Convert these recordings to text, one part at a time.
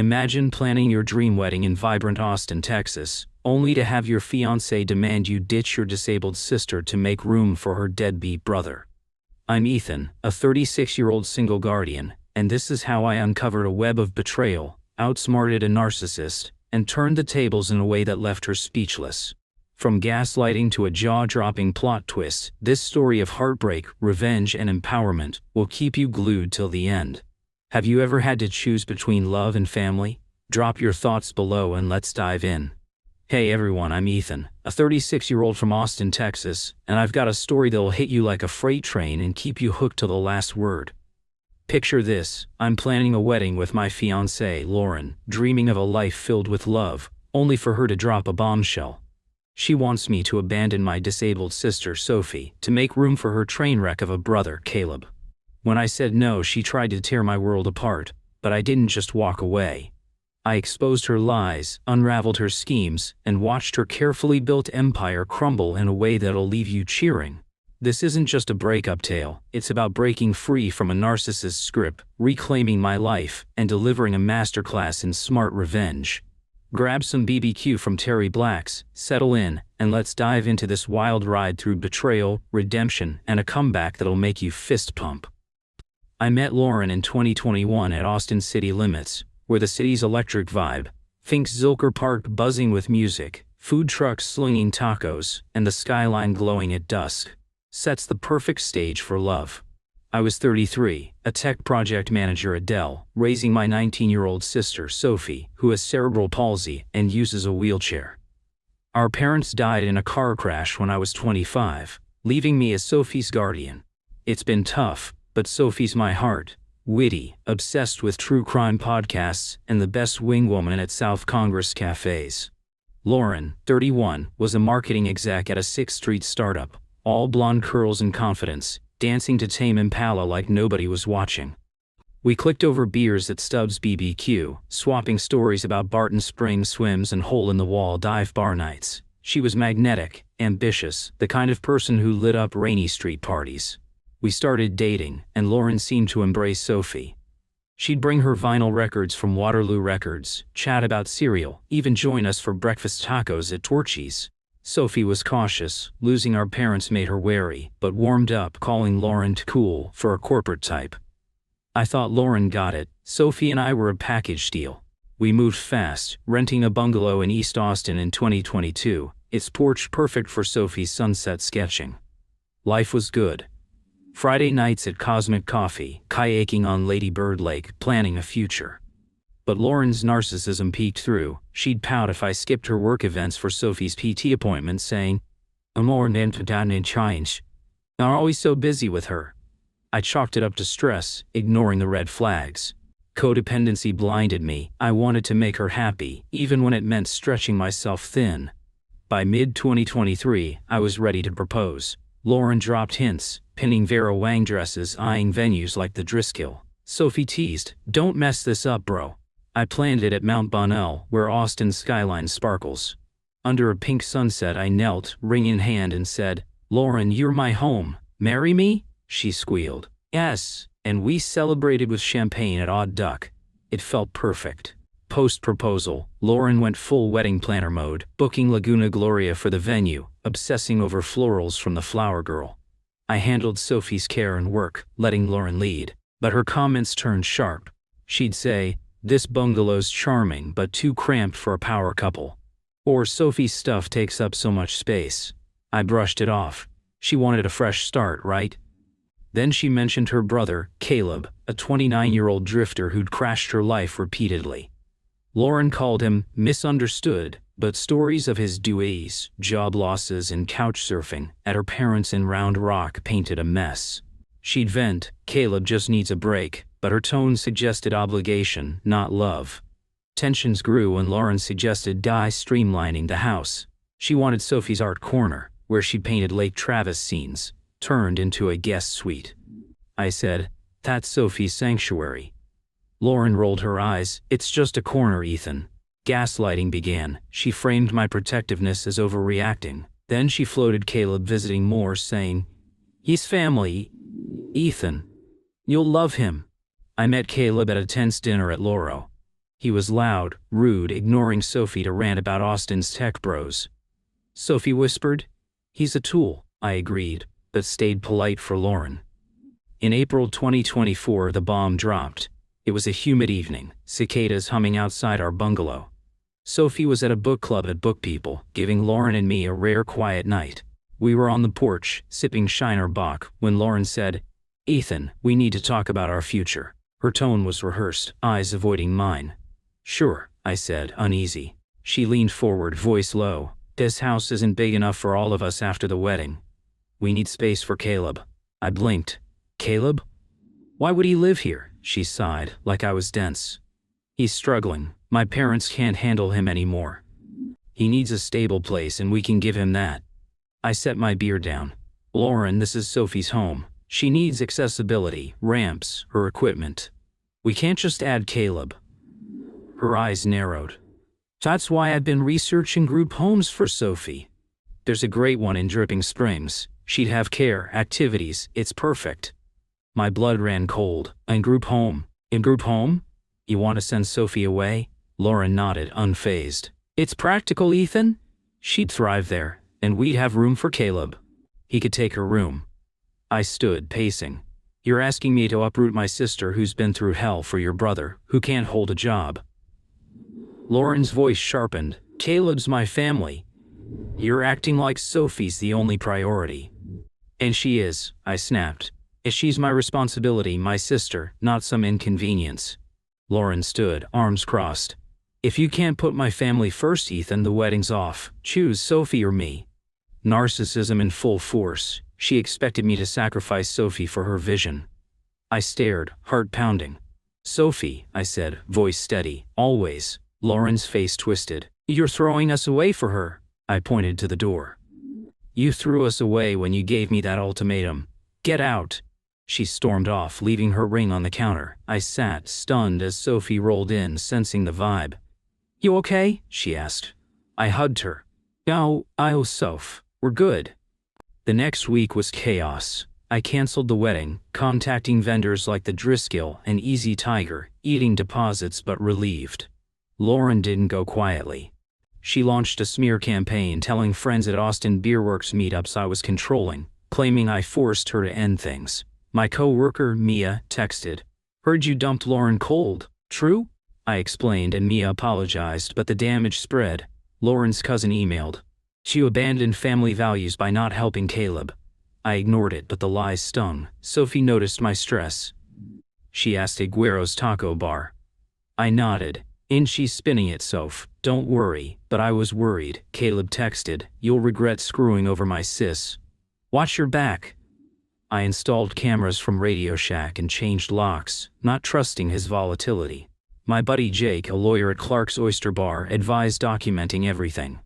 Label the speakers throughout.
Speaker 1: Imagine planning your dream wedding in vibrant Austin, Texas, only to have your fiancé demand you ditch your disabled sister to make room for her deadbeat brother. I'm Ethan, a 36-year-old single guardian, and this is how I uncovered a web of betrayal, outsmarted a narcissist, and turned the tables in a way that left her speechless. From gaslighting to a jaw-dropping plot twist, this story of heartbreak, revenge, and empowerment will keep you glued till the end. Have you ever had to choose between love and family? Drop your thoughts below and let's dive in. Hey everyone, I'm Ethan, a 36-year-old from Austin, Texas, and I've got a story that'll hit you like a freight train and keep you hooked till the last word. Picture this: I'm planning a wedding with my fiancée, Lauren, dreaming of a life filled with love, only for her to drop a bombshell. She wants me to abandon my disabled sister, Sophie, to make room for her train wreck of a brother, Caleb. When I said no, she tried to tear my world apart, but I didn't just walk away. I exposed her lies, unraveled her schemes, and watched her carefully built empire crumble in a way that'll leave you cheering. This isn't just a breakup tale, it's about breaking free from a narcissist's grip, reclaiming my life, and delivering a masterclass in smart revenge. Grab some BBQ from Terry Black's, settle in, and let's dive into this wild ride through betrayal, redemption, and a comeback that'll make you fist pump. I met Lauren in 2021 at Austin City Limits, where the city's electric vibe, think Zilker Park buzzing with music, food trucks slinging tacos, and the skyline glowing at dusk, sets the perfect stage for love. I was 33, a tech project manager at Dell, raising my 19-year-old sister, Sophie, who has cerebral palsy and uses a wheelchair. Our parents died in a car crash when I was 25, leaving me as Sophie's guardian. It's been tough, but Sophie's my heart. Witty, obsessed with true crime podcasts, and the best wingwoman at South Congress cafes. Lauren, 31, was a marketing exec at a 6th Street startup, all blonde curls and confidence, dancing to Tame Impala like nobody was watching. We clicked over beers at Stubbs BBQ, swapping stories about Barton Springs swims and hole-in-the-wall dive bar nights. She was magnetic, ambitious, the kind of person who lit up rainy street parties. We started dating, and Lauren seemed to embrace Sophie. She'd bring her vinyl records from Waterloo Records, chat about cereal, even join us for breakfast tacos at Torchy's. Sophie was cautious, losing our parents made her wary, but warmed up, calling Lauren too cool for a corporate type. I thought Lauren got it. Sophie and I were a package deal. We moved fast, renting a bungalow in East Austin in 2022, its porch perfect for Sophie's sunset sketching. Life was good. Friday nights at Cosmic Coffee, kayaking on Lady Bird Lake, planning a future. But Lauren's narcissism peeked through. She'd pout if I skipped her work events for Sophie's PT appointment, saying, "I'm more than change." I'm always so busy with her. I chalked it up to stress, ignoring the red flags. Codependency blinded me. I wanted to make her happy, even when it meant stretching myself thin. By mid-2023, I was ready to propose. Lauren dropped hints, pinning Vera Wang dresses, eyeing venues like the Driscoll. Sophie teased, "Don't mess this up, bro." I planned it at Mount Bonnell, where Austin's skyline sparkles. Under a pink sunset, I knelt, ring in hand, and said, "Lauren, you're my home. Marry me?" She squealed, "Yes," and we celebrated with champagne at Odd Duck. It felt perfect. Post-proposal, Lauren went full wedding planner mode, booking Laguna Gloria for the venue, obsessing over florals from the Flower Girl. I handled Sophie's care and work, letting Lauren lead, but her comments turned sharp. She'd say, "This bungalow's charming but too cramped for a power couple." Or, "Sophie's stuff takes up so much space." I brushed it off. She wanted a fresh start, right? Then she mentioned her brother, Caleb, a 29-year-old drifter who'd crashed her life repeatedly. Lauren called him misunderstood, but stories of his deuce, job losses, and couch surfing at her parents in Round Rock painted a mess. She'd vent, "Caleb just needs a break," but her tone suggested obligation, not love. Tensions grew when Lauren suggested streamlining the house. She wanted Sophie's art corner, where she painted Lake Travis scenes, turned into a guest suite. I said, "That's Sophie's sanctuary." Lauren rolled her eyes. "It's just a corner, Ethan." Gaslighting began. She framed my protectiveness as overreacting. Then she floated Caleb visiting more, saying, "He's family, Ethan. You'll love him." I met Caleb at a tense dinner at Loro. He was loud, rude, ignoring Sophie to rant about Austin's tech bros. Sophie whispered. He's a tool, I agreed, but stayed polite for Lauren. In April 2024, the bomb dropped. It was a humid evening, cicadas humming outside our bungalow. Sophie was at a book club at Book People, giving Lauren and me a rare quiet night. We were on the porch, sipping Shiner Bock, when Lauren said, "Ethan, we need to talk about our future." Her tone was rehearsed, eyes avoiding mine. "Sure," I said, uneasy. She leaned forward, voice low. "This house isn't big enough for all of us after the wedding. We need space for Caleb." I blinked. "Caleb? Why would he live here?" She sighed, like I was dense. "He's struggling. My parents can't handle him anymore. He needs a stable place and we can give him that." I set my beer down. "Lauren, this is Sophie's home. She needs accessibility, ramps, her equipment. We can't just add Caleb." Her eyes narrowed. "That's why I've been researching group homes for Sophie. There's a great one in Dripping Springs. She'd have care, activities, it's perfect." My blood ran cold. In group home? In group home? You want to send Sophie away? Lauren nodded, unfazed. "It's practical, Ethan. She'd thrive there, and we'd have room for Caleb. He could take her room." I stood, pacing. "You're asking me to uproot my sister who's been through hell for your brother, who can't hold a job." Lauren's voice sharpened. "Caleb's my family. You're acting like Sophie's the only priority." "And she is," I snapped. "She's my responsibility, my sister, not some inconvenience." Lauren stood, arms crossed. "If you can't put my family first, Ethan, the wedding's off. Choose Sophie or me." Narcissism in full force. She expected me to sacrifice Sophie for her vision. I stared, heart pounding. "Sophie," I said, voice steady, "always." Lauren's face twisted. "You're throwing us away for her." I pointed to the door. "You threw us away when you gave me that ultimatum. Get out." She stormed off, leaving her ring on the counter. I sat, stunned, as Sophie rolled in, sensing the vibe. "You okay?" she asked. I hugged her. Oh, Soph, we're good." The next week was chaos. I canceled the wedding, contacting vendors like the Driscoll and Easy Tiger, eating deposits but relieved. Lauren didn't go quietly. She launched a smear campaign telling friends at Austin Beerworks meetups I was controlling, claiming I forced her to end things. My co-worker, Mia, texted, "Heard you dumped Lauren cold. True?" I explained and Mia apologized, but the damage spread. Lauren's cousin emailed, "She abandoned family values by not helping Caleb." I ignored it, but the lies stung. Sophie noticed my stress. She asked Aguero's taco bar. I nodded. "And she's spinning it, Soph. Don't worry." But I was worried. Caleb texted, "You'll regret screwing over my sis. Watch your back." I installed cameras from Radio Shack and changed locks, not trusting his volatility. My buddy Jake, a lawyer at Clark's Oyster Bar, advised documenting everything.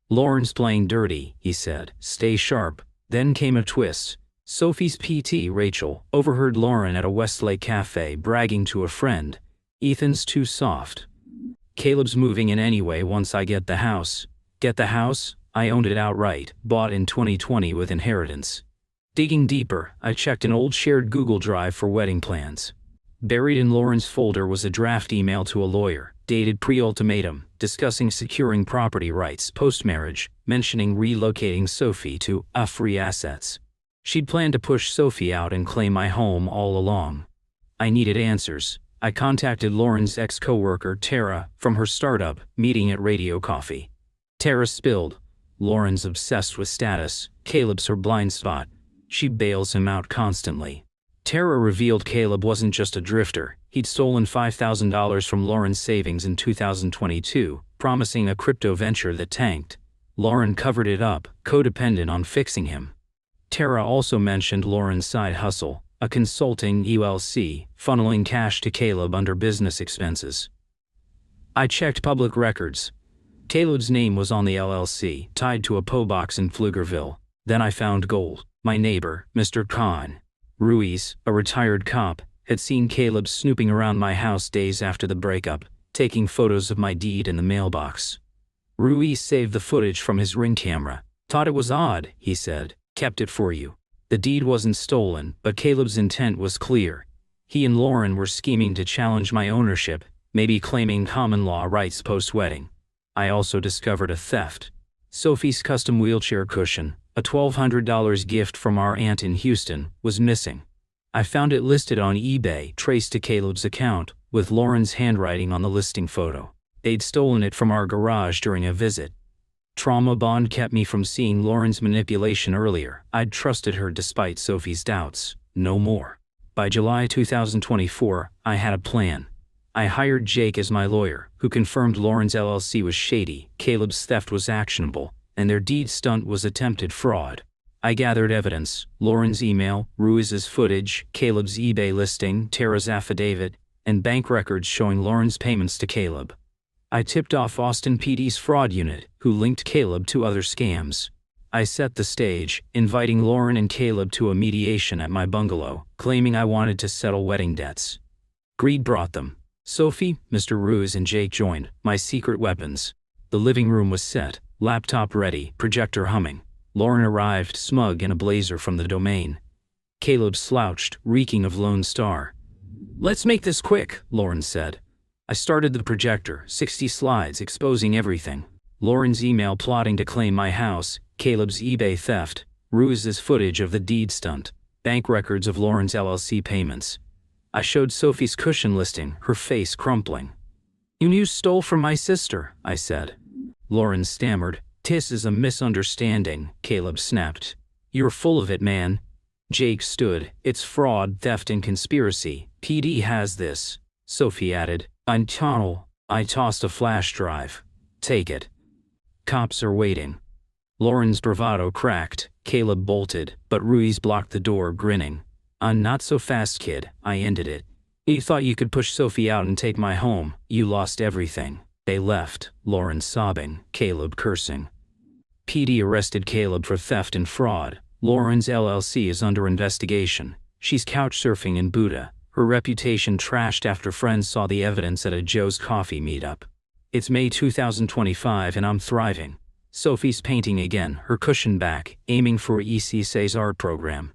Speaker 1: "Lauren's playing dirty," he said. "Stay sharp." Then came a twist. Sophie's PT, Rachel, overheard Lauren at a Westlake cafe bragging to a friend, "Ethan's too soft. Caleb's moving in anyway once I get the house." Get the house? I owned it outright, bought in 2020 with inheritance. Digging deeper, I checked an old shared Google Drive for wedding plans. Buried in Lauren's folder was a draft email to a lawyer, dated pre-ultimatum, discussing securing property rights post-marriage, mentioning relocating Sophie to free assets. She'd planned to push Sophie out and claim my home all along. I needed answers. I contacted Lauren's ex-coworker, Tara, from her startup, meeting at Radio Coffee. Tara spilled. "Lauren's obsessed with status. Caleb's her blind spot. She bails him out constantly." Tara revealed Caleb wasn't just a drifter. He'd stolen $5,000 from Lauren's savings in 2022, promising a crypto venture that tanked. Lauren covered it up, codependent on fixing him. Tara also mentioned Lauren's side hustle, a consulting LLC, funneling cash to Caleb under business expenses. I checked public records. Caleb's name was on the LLC, tied to a PO box in Pflugerville. Then I found gold. My neighbor, Mr. Khan Ruiz, a retired cop, had seen Caleb snooping around my house days after the breakup, taking photos of my deed in the mailbox. Ruiz saved the footage from his Ring camera. "Thought it was odd," he said. "Kept it for you." The deed wasn't stolen, but Caleb's intent was clear. He and Lauren were scheming to challenge my ownership, maybe claiming common law rights post-wedding. I also discovered a theft. Sophie's custom wheelchair cushion, a $1,200 gift from our aunt in Houston, was missing. I found it listed on eBay, traced to Caleb's account, with Lauren's handwriting on the listing photo. They'd stolen it from our garage during a visit. Trauma bond kept me from seeing Lauren's manipulation earlier. I'd trusted her despite Sophie's doubts. No more. By July 2024, I had a plan. I hired Jake as my lawyer, who confirmed Lauren's LLC was shady, Caleb's theft was actionable, and their deed stunt was attempted fraud. I gathered evidence: Lauren's email, Ruiz's footage, Caleb's eBay listing, Tara's affidavit, and bank records showing Lauren's payments to Caleb. I tipped off Austin PD's fraud unit, who linked Caleb to other scams. I set the stage, inviting Lauren and Caleb to a mediation at my bungalow, claiming I wanted to settle wedding debts. Greed brought them. Sophie, Mr. Ruiz, and Jake joined, my secret weapons. The living room was set, laptop ready, projector humming. Lauren arrived, smug in a blazer from the Domain. Caleb slouched, reeking of Lone Star. "Let's make this quick," Lauren said. I started the projector, 60 slides exposing everything. Lauren's email plotting to claim my house, Caleb's eBay theft, Ruiz's footage of the deed stunt, bank records of Lauren's LLC payments. I showed Sophie's cushion listing, her face crumpling. "You stole from my sister," I said. Lauren stammered. "This is a misunderstanding," Caleb snapped. "You're full of it, man." Jake stood. "It's fraud, theft, and conspiracy. PD has this." Sophie added, "I'm tunnel." I tossed a flash drive. "Take it. Cops are waiting." Lauren's bravado cracked. Caleb bolted, but Ruiz blocked the door, grinning. "Not so fast, kid," I ended it. "You thought you could push Sophie out and take my home. You lost everything." They left, Lauren sobbing, Caleb cursing. PD arrested Caleb for theft and fraud. Lauren's LLC is under investigation. She's couch surfing in Buda. Her reputation trashed after friends saw the evidence at a Joe's Coffee meetup. It's May 2025 and I'm thriving. Sophie's painting again, her cushion back, aiming for ECC's art program.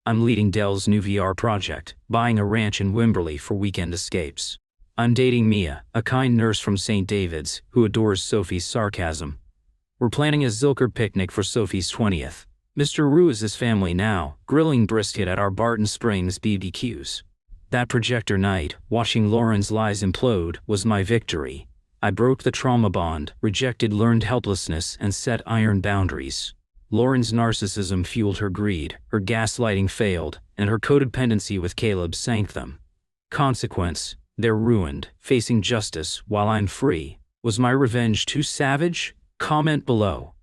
Speaker 1: I'm leading Dell's new VR project, buying a ranch in Wimberley for weekend escapes. I'm dating Mia, a kind nurse from St. David's, who adores Sophie's sarcasm. We're planning a Zilker picnic for Sophie's 20th. Mr. Ruiz's family now, grilling brisket at our Barton Springs BBQs. That projector night, watching Lauren's lies implode, was my victory. I broke the trauma bond, rejected learned helplessness, and set iron boundaries. Lauren's narcissism fueled her greed, her gaslighting failed, and her codependency with Caleb sank them. Consequence: they're ruined, facing justice while I'm free. Was my revenge too savage? Comment below.